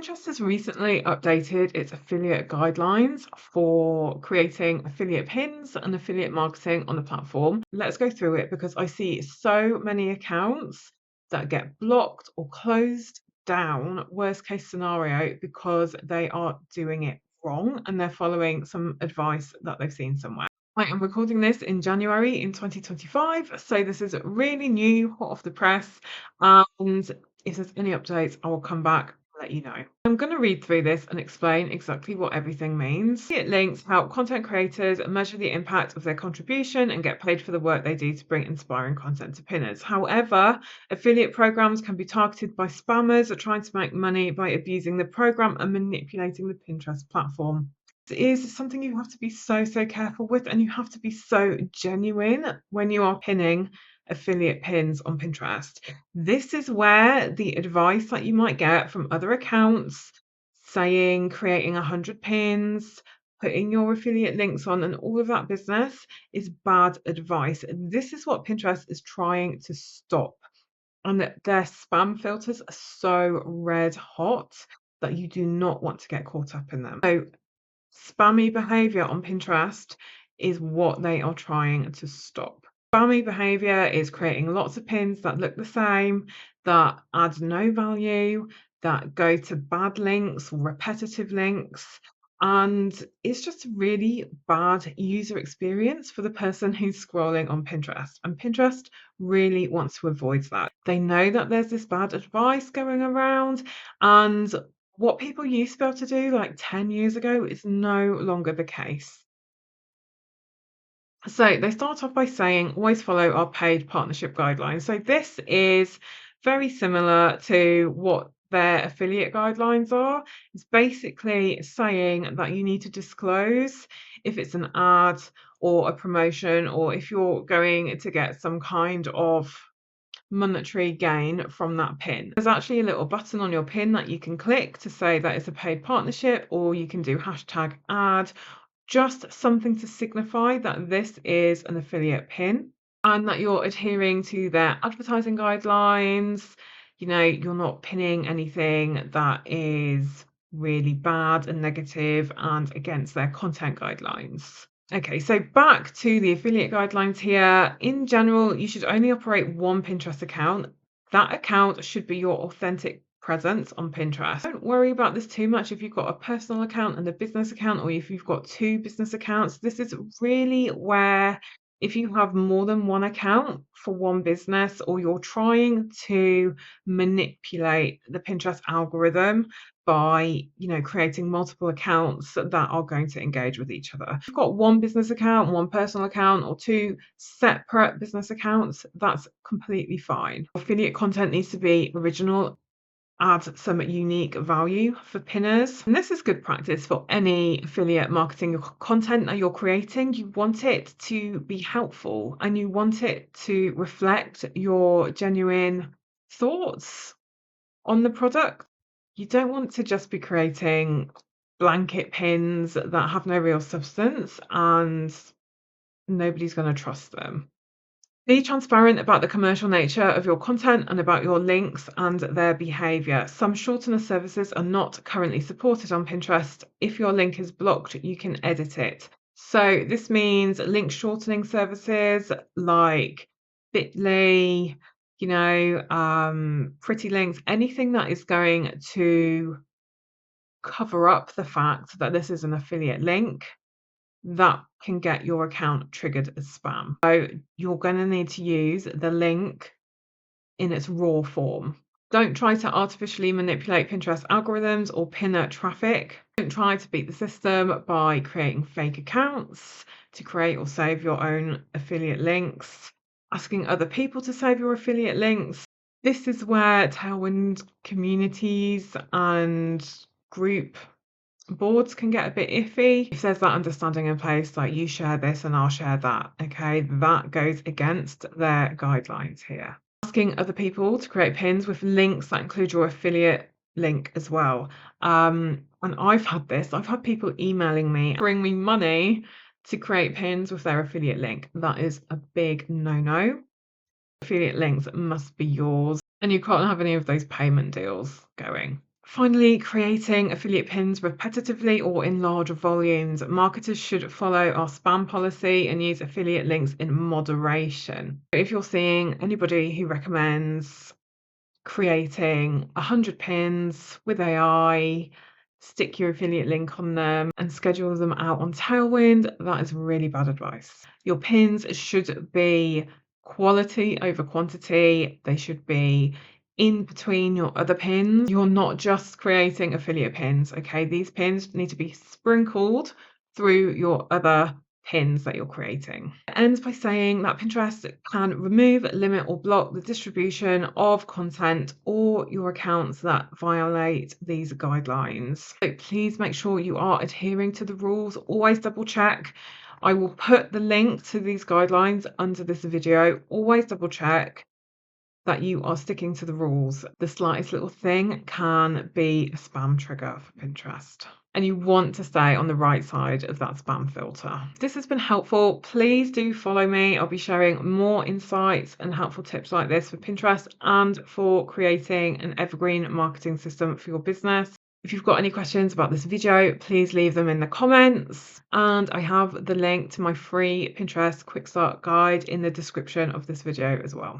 Pinterest has recently updated its affiliate guidelines for creating affiliate pins and affiliate marketing on the platform. Let's go through it because I see so many accounts that get blocked or closed down, worst case scenario, because they are doing it wrong and they're following some advice that they've seen somewhere. I am recording this in January in 2025, so this is really new, hot off the press, and if there's any updates, I will come back and let you know. I'm going to read through this and explain exactly what everything means. Affiliate links help content creators measure the impact of their contribution and get paid for the work they do to bring inspiring content to pinners. However, affiliate programs can be targeted by spammers trying to make money by abusing the program and manipulating the Pinterest platform. Is something you have to be so careful with, and you have to be so genuine when you are pinning affiliate pins on Pinterest. This is where the advice that you might get from other accounts saying creating 100 pins, putting your affiliate links on and all of that business is bad advice. This is what Pinterest is trying to stop, and their spam filters are so red hot that you do not want to get caught up in them. So spammy behavior on Pinterest is what they are trying to stop. Spammy behavior is creating lots of pins that look the same, that add no value, that go to bad links, repetitive links, and it's just a really bad user experience for the person who's scrolling on Pinterest. And Pinterest really wants to avoid that. They know that there's this bad advice going around, and what people used to be able to do like 10 years ago is no longer the case. So they start off by saying, always follow our paid partnership guidelines. So this is very similar to what their affiliate guidelines are. It's basically saying that you need to disclose if it's an ad or a promotion, or if you're going to get some kind of monetary gain from that pin. There's actually a little button on your pin that you can click to say that it's a paid partnership, or you can do hashtag ad, just something to signify that this is an affiliate pin and that you're adhering to their advertising guidelines. You know, you're not pinning anything that is really bad and negative and against their content guidelines. Okay, so back to the affiliate guidelines here. In general, you should only operate one Pinterest account. That account should be your authentic presence on Pinterest. Don't worry about this too much if you've got a personal account and a business account, or if you've got two business accounts. This is really where, if you have more than one account for one business, or you're trying to manipulate the Pinterest algorithm by, creating multiple accounts that are going to engage with each other. If you've got one business account, one personal account, or two separate business accounts, that's completely fine. Affiliate content needs to be original, add some unique value for pinners. And this is good practice for any affiliate marketing content that you're creating. You want it to be helpful and you want it to reflect your genuine thoughts on the product. You don't want to just be creating blanket pins that have no real substance and nobody's going to trust them. Be transparent about the commercial nature of your content and about your links and their behavior. Some shortener services are not currently supported on Pinterest. If your link is blocked, you can edit it. So this means link shortening services like Bitly, pretty links, anything that is going to cover up the fact that this is an affiliate link, that can get your account triggered as spam. So you're going to need to use the link in its raw form. Don't try to artificially manipulate Pinterest algorithms or pinner traffic. Don't try to beat the system by creating fake accounts to create or save your own affiliate links, asking other people to save your affiliate links. This is where Tailwind communities and group boards can get a bit iffy. If there's that understanding in place, like you share this and I'll share that, okay, that goes against their guidelines here. Asking other people to create pins with links that include your affiliate link as well. And I've had people emailing me, offering me money to create pins with their affiliate link. That is a big no-no. Affiliate links must be yours, and you can't have any of those payment deals going. Finally, creating affiliate pins repetitively or in larger volumes. Marketers should follow our spam policy and use affiliate links in moderation. If you're seeing anybody who recommends creating 100 pins with AI, stick your affiliate link on them and schedule them out on Tailwind, that is really bad advice. Your pins should be quality over quantity. They should be in between your other pins. You're not just creating affiliate pins, okay? These pins need to be sprinkled through your other pins that you're creating. It ends by saying that Pinterest can remove, limit, or block the distribution of content or your accounts that violate these guidelines. So please make sure you are adhering to the rules. Always double check. I will put the link to these guidelines under this video. Always double check that you are sticking to the rules. The slightest little thing can be a spam trigger for Pinterest. And you want to stay on the right side of that spam filter. If this has been helpful, please do follow me. I'll be sharing more insights and helpful tips like this for Pinterest and for creating an evergreen marketing system for your business. If you've got any questions about this video, please leave them in the comments. And I have the link to my free Pinterest quick start guide in the description of this video as well.